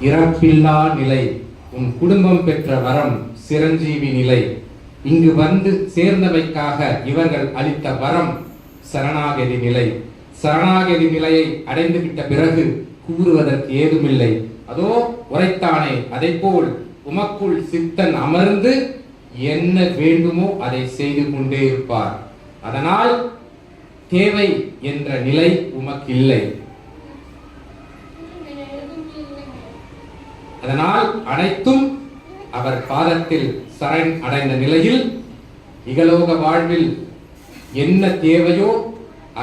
இறப்பில்லா நிலை, உன் குடும்பம் பெற்ற வரம் சிரஞ்சீவி நிலை, இங்கு வந்து சேர்ந்தவைக்காக இவர்கள் அளித்த வரம் சரணாகதி நிலை. சரணாகதி நிலையை அடைந்துவிட்ட பிறகு கூறுவதற்கு ஏதுமில்லை. அதோ உரைத்தானே, அதை போல் உமக்குள் சித்தன் அமர்ந்து என்ன வேண்டுமோ அதை செய்து கொண்டே இருப்பார். அதனால் தேவை என்ற நிலை உமக்கு இல்லை. அதனால் அனைத்தும் அவர் பாதத்தில் சரண் அடைந்த நிலையில் இகலோக வாழ்வில் என்ன தேவையோ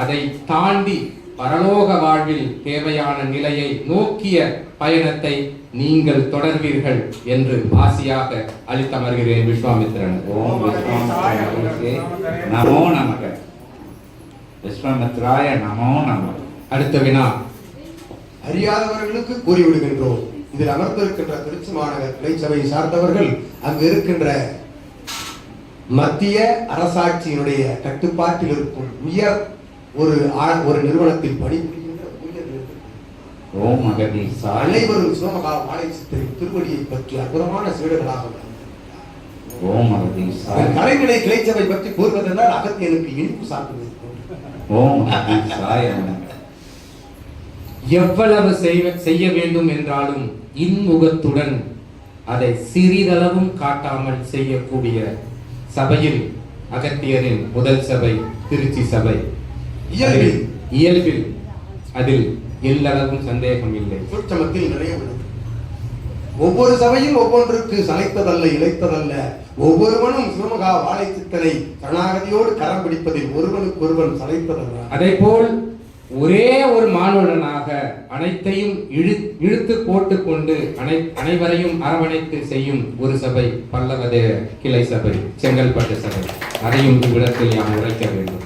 அதை தாண்டி பரலோக வாழ்வில் தேவையான நிலையை நோக்கிய பயணத்தை நீங்கள் தொடர்வீர்கள் என்று ஆசியாக அளித்தமர்கிறேன். விஸ்வாமித்திரன். ஓம் நமோ நமக. விஸ்வாமித்ராய நமோ நமக. அடுத்த வினா அறியாதவர்களுக்கு கூறிவிடுகின்றோம். இதில் அமர்ந்திருக்கின்ற திருச்சி மாநகர கிளைச்சபையை சார்ந்தவர்கள் அங்கு இருக்கின்ற மத்திய அரசாட்சியினுடைய கட்டுப்பாட்டில் இருக்கும் உயர் ஒரு நிறுவனத்தில் பணிபுரிகின்ற அனைவரும் சிவமகா வாழைச்சித்தரின் திருவடியை பற்றி அற்புதமான சீடர்களாக கலைநிலை கிளைச்சபை பற்றி கூறுவதென்றால் அகத்தியனுக்கு இனிப்பு சாப்பிடுவது. எவ்வளவு செய்ய வேண்டும் என்றாலும் இன்முகத்துடன் அதை சிறிதளவும் காட்டாமல் செய்யக்கூடிய சபையில் அகத்தியரின் முதல் சபை திருச்சி சபை. இயல்பில் அதில் எல்லளவும் சந்தேகம் இல்லை. சூட்சமத்தில் நிறைய உள்ளது. ஒவ்வொரு சபையும் ஒவ்வொன்றுக்கு சளைத்ததல்ல, இழைத்ததல்ல. ஒவ்வொருவனும் சிவமகா வாழைச்சித்தனை சரணாகதியோடு கரம் பிடிப்பதில் ஒருவனுக்கு ஒருவன் சளைத்ததல்ல. அதே போல் ஒரே ஒரு மானுடனாக அனைத்தையும் இழுத்து போட்டு கொண்டு அனைவரையும் அரவணைத்து செய்யும் ஒரு சபை பல்லவதே கிளை சபை, செங்கல்பட்டு சபை. அதையும் இவ்விடத்தில் நாம் உரைக்க வேண்டும்.